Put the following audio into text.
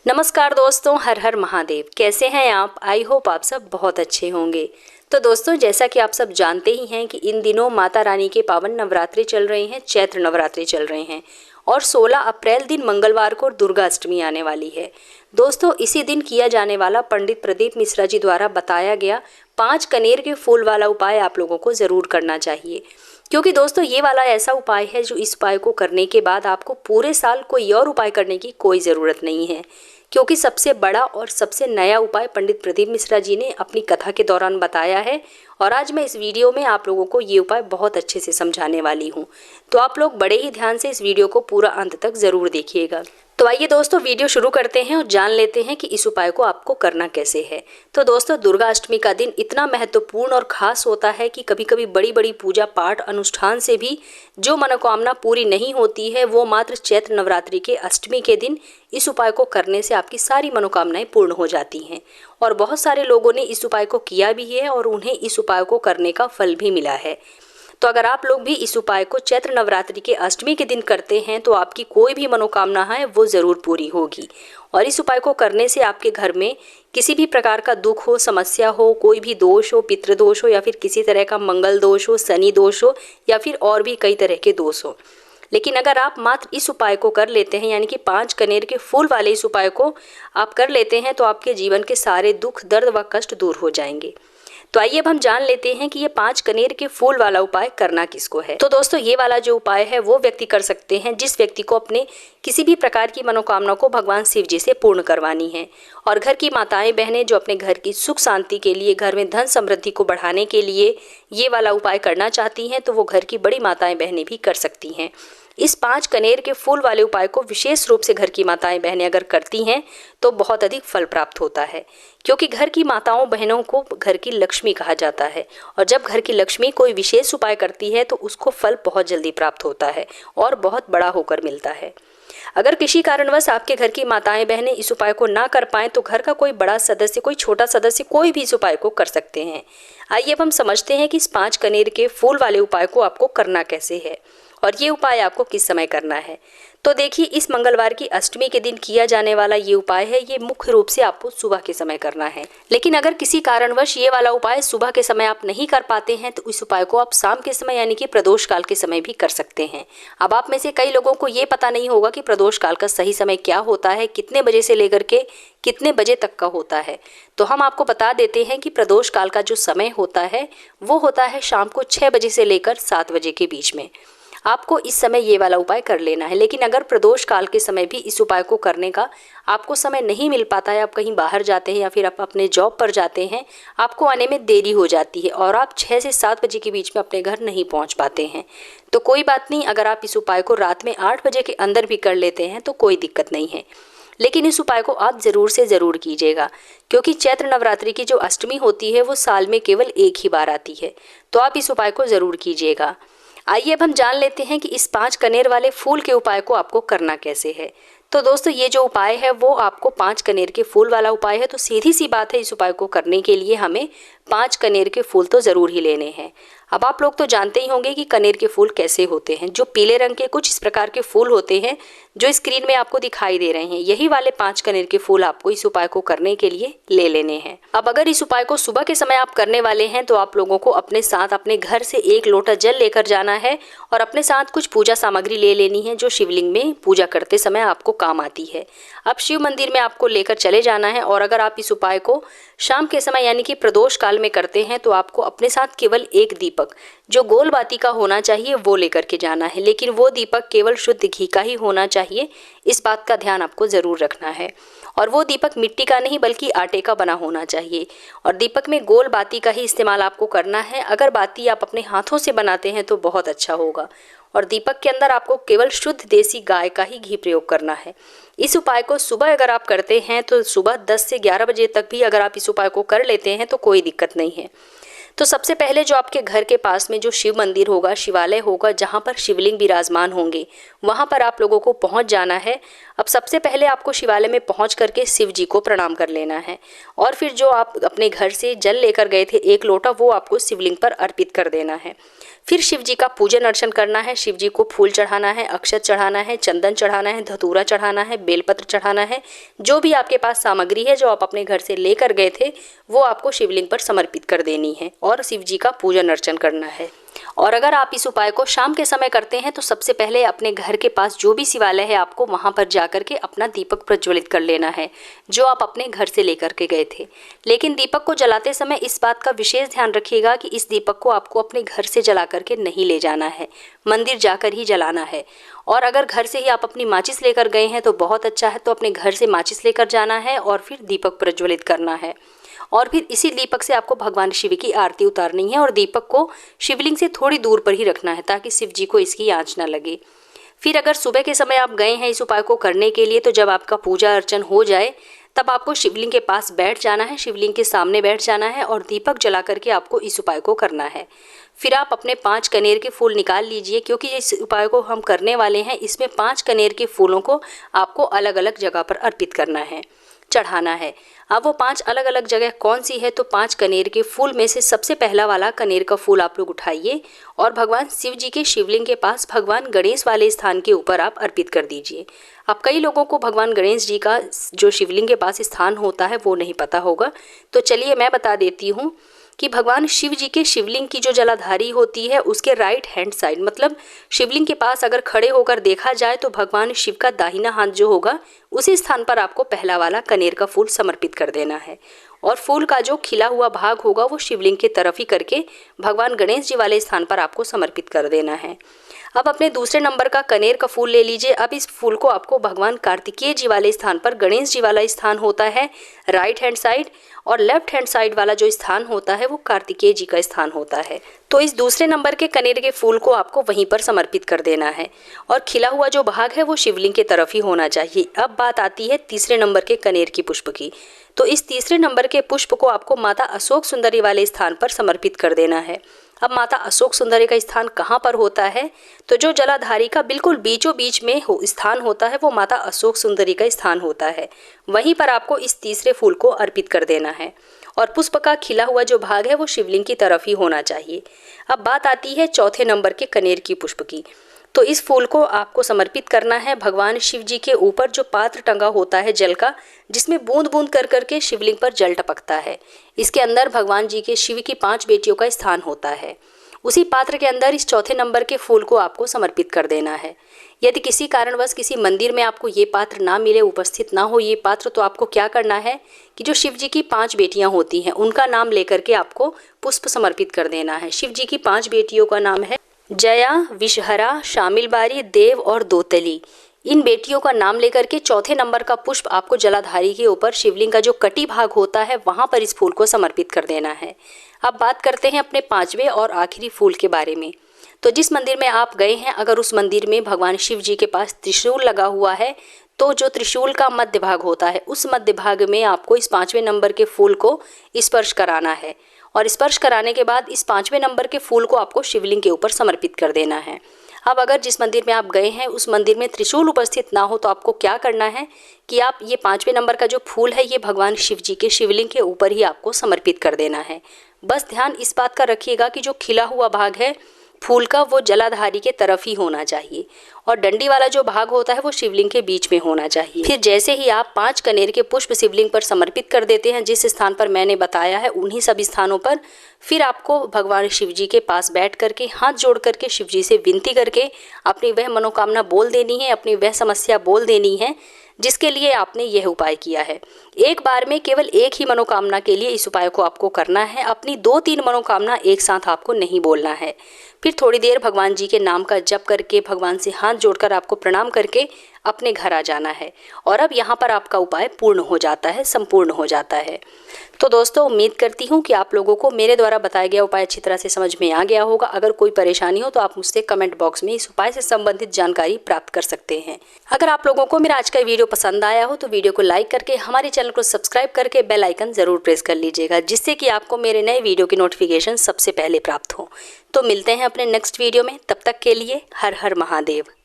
नमस्कार दोस्तों, हर हर महादेव। कैसे हैं आप? आई होप आप सब बहुत अच्छे होंगे। तो दोस्तों, जैसा कि आप सब जानते ही हैं कि इन दिनों माता रानी के पावन नवरात्रि चल रहे हैं, चैत्र नवरात्रि चल रहे हैं और 16 अप्रैल दिन मंगलवार को दुर्गा अष्टमी आने वाली है। दोस्तों, इसी दिन किया जाने वाला पंडित प्रदीप मिश्रा जी द्वारा बताया गया 5 कनेर के फूल वाला उपाय आप लोगों को ज़रूर करना चाहिए, क्योंकि दोस्तों ये वाला ऐसा उपाय है जो इस उपाय को करने के बाद आपको पूरे साल कोई और उपाय करने की कोई ज़रूरत नहीं है, क्योंकि सबसे बड़ा और सबसे नया उपाय पंडित प्रदीप मिश्रा जी ने अपनी कथा के दौरान बताया है। और आज मैं इस वीडियो में आप लोगों को ये उपाय बहुत अच्छे से समझाने वाली हूँ, तो आप लोग बड़े ही ध्यान से इस वीडियो को पूरा अंत तक ज़रूर देखिएगा। तो आइए दोस्तों, वीडियो शुरू करते हैं और जान लेते हैं कि इस उपाय को आपको करना कैसे है। तो दोस्तों, दुर्गा अष्टमी का दिन इतना महत्वपूर्ण और खास होता है कि कभी कभी बड़ी बड़ी पूजा पाठ अनुष्ठान से भी जो मनोकामना पूरी नहीं होती है, वो मात्र चैत्र नवरात्रि के अष्टमी के दिन इस उपाय को करने से आपकी सारी मनोकामनाएं पूर्ण हो जाती हैं। और बहुत सारे लोगों ने इस उपाय को किया भी है और उन्हें इस उपाय को करने का फल भी मिला है। तो अगर आप लोग भी इस उपाय को चैत्र नवरात्रि के अष्टमी के दिन करते हैं तो आपकी कोई भी मनोकामना है वो ज़रूर पूरी होगी। और इस उपाय को करने से आपके घर में किसी भी प्रकार का दुख हो, समस्या हो, कोई भी दोष हो, पितृदोष हो या फिर किसी तरह का मंगल दोष हो, शनि दोष हो या फिर और भी कई तरह के दोष हो। लेकिन अगर आप मात्र इस उपाय को कर लेते हैं, यानी कि 5 कनेर के फूल वाले इस उपाय को आप कर लेते हैं, तो आपके जीवन के सारे दुख, दर्द व कष्ट दूर हो जाएंगे। तो आइए अब हम जान लेते हैं कि ये 5 कनेर के फूल वाला उपाय करना किसको है। तो दोस्तों, ये वाला जो उपाय है वो व्यक्ति कर सकते हैं जिस व्यक्ति को अपने किसी भी प्रकार की मनोकामना को भगवान शिव जी से पूर्ण करवानी है। और घर की माताएं बहनें जो अपने घर की सुख शांति के लिए, घर में धन समृद्धि को बढ़ाने के लिए ये वाला उपाय करना चाहती हैं, तो वो घर की बड़ी माताएं बहनें भी कर सकती हैं। इस 5 कनेर के फूल वाले उपाय को विशेष रूप से घर की माताएं बहनें अगर करती हैं तो बहुत अधिक फल प्राप्त होता है, क्योंकि घर की माताओं बहनों को घर की लक्ष्मी कहा जाता है। और जब घर की लक्ष्मी कोई विशेष उपाय करती है तो उसको फल बहुत जल्दी प्राप्त होता है और बहुत बड़ा होकर मिलता है। अगर किसी कारणवश आपके घर की माताएं बहनें इस उपाय को ना कर पाएं तो घर का कोई बड़ा सदस्य, कोई छोटा सदस्य, कोई भी इस उपाय को कर सकते हैं। आइए अब हम समझते हैं कि इस 5 कनेर के फूल वाले उपाय को आपको करना कैसे है और ये उपाय आपको किस समय करना है। तो देखिए, इस मंगलवार की अष्टमी के दिन किया जाने वाला ये उपाय है, ये मुख्य रूप से आपको सुबह के समय करना है। लेकिन अगर किसी कारणवश ये वाला उपाय सुबह के समय आप नहीं कर पाते हैं तो इस उपाय को आप शाम के समय, यानी कि प्रदोष काल के समय भी कर सकते हैं। अब आप में से कई लोगों को ये पता नहीं होगा कि प्रदोष काल का सही समय क्या होता है, कितने बजे से लेकर के कितने बजे तक का होता है। तो हम आपको बता देते हैं कि प्रदोष काल का जो समय होता है वो होता है शाम को 6 बजे से लेकर 7 बजे के बीच में। आपको इस समय ये वाला उपाय कर लेना है। लेकिन अगर प्रदोष काल के समय भी इस उपाय को करने का आपको समय नहीं मिल पाता है, आप कहीं बाहर जाते हैं या फिर आप अपने जॉब पर जाते हैं, आपको आने में देरी हो जाती है और आप 6 से 7 बजे के बीच में अपने घर नहीं पहुंच पाते हैं, तो कोई बात नहीं। अगर आप इस उपाय को रात में 8 बजे के अंदर भी कर लेते हैं तो कोई दिक्कत नहीं है। लेकिन इस उपाय को आप ज़रूर से ज़रूर कीजिएगा, क्योंकि चैत्र नवरात्रि की जो अष्टमी होती है वो साल में केवल एक ही बार आती है। तो आप इस उपाय को ज़रूर कीजिएगा। आइए अब हम जान लेते हैं कि इस 5 कनेर वाले फूल के उपाय को आपको करना कैसे है। तो दोस्तों, ये जो उपाय है वो आपको 5 कनेर के फूल वाला उपाय है। तो सीधी सी बात है, इस उपाय को करने के लिए हमें 5 कनेर के फूल तो ज़रूर ही लेने हैं। अब आप लोग तो जानते ही होंगे कि कनेर के फूल कैसे होते हैं। जो पीले रंग के कुछ इस प्रकार के फूल होते हैं जो स्क्रीन में आपको दिखाई दे रहे हैं, यही वाले 5 कनेर के फूल आपको इस उपाय को करने के लिए ले लेने हैं। अब अगर इस उपाय को सुबह के समय आप करने वाले हैं तो आप लोगों को अपने साथ अपने घर से 1 लोटा जल लेकर जाना है और अपने साथ कुछ पूजा सामग्री ले लेनी है जो शिवलिंग में पूजा करते समय आपको काम आती है। अब शिव मंदिर में आपको लेकर चले जाना है और अगर आप इस उपाय को शाम के समय, यानी कि प्रदोष काल में करते हैं, तो आपको अपने साथ केवल 1 दीपक जो गोल बाती का होना चाहिए वो लेकर के जाना है। लेकिन वो दीपक केवल शुद्ध घी का ही होना चाहिए, इस बात का ध्यान आपको ज़रूर रखना है। और वो दीपक मिट्टी का नहीं बल्कि आटे का बना होना चाहिए। और दीपक में गोल बाती का ही इस्तेमाल आपको करना है। अगर बाती आप अपने हाथों से बनाते हैं तो बहुत अच्छा होगा। और दीपक के अंदर आपको केवल शुद्ध देसी गाय का ही घी प्रयोग करना है। इस उपाय को सुबह अगर आप करते हैं तो सुबह 10 से 11 बजे तक भी अगर आप इस उपाय को कर लेते हैं तो कोई दिक्कत नहीं है। तो सबसे पहले जो आपके घर के पास में जो शिव मंदिर होगा, शिवालय होगा, जहाँ पर शिवलिंग विराजमान होंगे, वहाँ पर आप लोगों को पहुँच जाना है। अब सबसे पहले आपको शिवालय में पहुँच करके शिव जी को प्रणाम कर लेना है और फिर जो आप अपने घर से जल लेकर गए थे 1 लोटा, वो आपको शिवलिंग पर अर्पित कर देना है। फिर शिव जी का पूजन अर्चन करना है। शिव जी को फूल चढ़ाना है, अक्षत चढ़ाना है, चंदन चढ़ाना है, धतूरा चढ़ाना है, बेलपत्र चढ़ाना है। जो भी आपके पास सामग्री है जो आप अपने घर से लेकर गए थे वो आपको शिवलिंग पर समर्पित कर देनी है और शिव जी का पूजन अर्चन करना है। और अगर आप इस उपाय को शाम के समय करते हैं तो सबसे पहले अपने घर के पास जो भी शिवालय है आपको वहाँ पर जाकर के अपना दीपक प्रज्वलित कर लेना है जो आप अपने घर से लेकर के गए थे। लेकिन दीपक को जलाते समय इस बात का विशेष ध्यान रखिएगा कि इस दीपक को आपको अपने घर से जला करके नहीं ले जाना है, मंदिर जाकर ही जलाना है। और अगर घर से ही आप अपनी माचिस लेकर गए हैं तो बहुत अच्छा है, तो अपने घर से माचिस लेकर जाना है और फिर दीपक प्रज्वलित करना है। और फिर इसी दीपक से आपको भगवान शिव की आरती उतारनी है और दीपक को शिवलिंग से थोड़ी दूर पर ही रखना है ताकि शिव जी को इसकी आंच ना लगे। फिर अगर सुबह के समय आप गए हैं इस उपाय को करने के लिए तो जब आपका पूजा अर्चन हो जाए तब आपको शिवलिंग के पास बैठ जाना है, शिवलिंग के सामने बैठ जाना है और दीपक जला करके आपको इस उपाय को करना है। फिर आप अपने 5 कनेर के फूल निकाल लीजिए, क्योंकि इस उपाय को हम करने वाले हैं इसमें 5 कनेर के फूलों को आपको अलग अलग जगह पर अर्पित करना है, चढ़ाना है। अब वो 5 अलग अलग जगह कौन सी है, तो 5 कनेर के फूल में से सबसे पहला वाला कनेर का फूल आप लोग उठाइए और भगवान शिव जी के शिवलिंग के पास भगवान गणेश वाले स्थान के ऊपर आप अर्पित कर दीजिए। अब कई लोगों को भगवान गणेश जी का जो शिवलिंग के पास स्थान होता है वो नहीं पता होगा, तो चलिए मैं बता देती हूँ कि भगवान शिव जी के शिवलिंग की जो जलाधारी होती है उसके राइट हैंड साइड, मतलब शिवलिंग के पास अगर खड़े होकर देखा जाए तो भगवान शिव का दाहिना हाथ जो होगा उसी स्थान पर आपको पहला वाला कनेर का फूल समर्पित कर देना है और फूल का जो खिला हुआ भाग होगा वो शिवलिंग के तरफ ही करके भगवान गणेश जी वाले स्थान पर आपको समर्पित कर देना है। अब अपने दूसरे नंबर का कनेर का फूल ले लीजिए। अब इस फूल को आपको भगवान कार्तिकेय जी वाले स्थान पर, गणेश जी वाला स्थान होता है राइट हैंड साइड और लेफ्ट हैंड साइड वाला जो स्थान होता है वो कार्तिकेय जी का स्थान होता है, तो इस दूसरे नंबर के कनेर के फूल को आपको वहीं पर समर्पित कर देना है और खिला हुआ जो भाग है वो शिवलिंग के तरफ ही होना चाहिए। अब बात आती है तीसरे नंबर के कनेर की पुष्प की, तो इस तीसरे नंबर के पुष्प को आपको माता अशोक सुंदरी वाले स्थान पर समर्पित कर देना है। अब माता अशोक सुंदरी का स्थान कहाँ पर होता है, तो जो जलाधारी का बिल्कुल बीचों बीच में स्थान होता है वो माता अशोक सुंदरी का स्थान होता है, वहीं पर आपको इस तीसरे फूल को अर्पित कर देना है और पुष्प का खिला हुआ जो भाग है वो शिवलिंग की तरफ ही होना चाहिए। अब बात आती है चौथे नंबर के कनेर की पुष्प की, तो इस फूल को आपको समर्पित करना है भगवान शिव जी के ऊपर जो पात्र टंगा होता है जल का, जिसमें बूंद बूंद कर करके शिवलिंग पर जल टपकता है। इसके अंदर भगवान जी के शिव की 5 बेटियों का स्थान होता है। उसी पात्र के अंदर इस चौथे नंबर के फूल को आपको समर्पित कर देना है। यदि किसी कारणवश किसी मंदिर में आपको ये पात्र ना मिले, उपस्थित ना हो ये पात्र, तो आपको क्या करना है कि जो शिव जी की 5 बेटियां होती हैं उनका नाम लेकर के आपको पुष्प समर्पित कर देना है। शिव जी की 5 बेटियों का नाम है जया, विषहरा, शामिलबारी, देव और दोतली। इन बेटियों का नाम लेकर के चौथे नंबर का पुष्प आपको जलाधारी के ऊपर शिवलिंग का जो कटी भाग होता है वहां पर इस फूल को समर्पित कर देना है। अब बात करते हैं अपने 5वें और आखिरी फूल के बारे में। तो जिस मंदिर में आप गए हैं अगर उस मंदिर में भगवान शिव जी के पास त्रिशूल लगा हुआ है तो जो त्रिशूल का मध्य भाग होता है उस मध्य भाग में आपको इस 5वें नंबर के फूल को स्पर्श कराना है और स्पर्श कराने के बाद इस 5वें नंबर के फूल को आपको शिवलिंग के ऊपर समर्पित कर देना है। अब अगर जिस मंदिर में आप गए हैं उस मंदिर में त्रिशूल उपस्थित ना हो तो आपको क्या करना है कि आप ये 5वें नंबर का जो फूल है ये भगवान शिव जी के शिवलिंग के ऊपर ही आपको समर्पित कर देना है। बस ध्यान इस बात का रखिएगा कि जो खिला हुआ भाग है फूल का वो जलाधारी के तरफ ही होना चाहिए और डंडी वाला जो भाग होता है वो शिवलिंग के बीच में होना चाहिए। फिर जैसे ही आप 5 कनेर के पुष्प शिवलिंग पर समर्पित कर देते हैं जिस स्थान पर मैंने बताया है उन्हीं सभी स्थानों पर, फिर आपको भगवान शिव जी के पास बैठ करके हाथ जोड़ करके शिव जी से विनती करके अपनी वह मनोकामना बोल देनी है, अपनी वह समस्या बोल देनी है जिसके लिए आपने यह उपाय किया है। एक बार में केवल एक ही मनोकामना के लिए इस उपाय को आपको करना है, अपनी 2-3 मनोकामना एक साथ आपको नहीं बोलना है। फिर थोड़ी देर भगवान जी के नाम का जप करके भगवान से हाथ जोड़कर आपको प्रणाम करके अपने घर आ जाना है और अब यहाँ पर आपका उपाय पूर्ण हो जाता है, संपूर्ण हो जाता है। तो दोस्तों उम्मीद करती हूँ कि आप लोगों को मेरे द्वारा बताया गया उपाय अच्छी तरह से समझ में आ गया होगा। अगर कोई परेशानी हो तो आप मुझसे कमेंट बॉक्स में इस उपाय से संबंधित जानकारी प्राप्त कर सकते हैं। अगर आप लोगों को मेरा आज का वीडियो पसंद आया हो तो वीडियो को लाइक करके हमारे चैनल को सब्सक्राइब करके बेल आइकन जरूर प्रेस कर लीजिएगा, जिससे कि आपको मेरे नए वीडियो की नोटिफिकेशन सबसे पहले प्राप्त हो। तो मिलते हैं अपने नेक्स्ट वीडियो में, तब तक के लिए हर हर महादेव।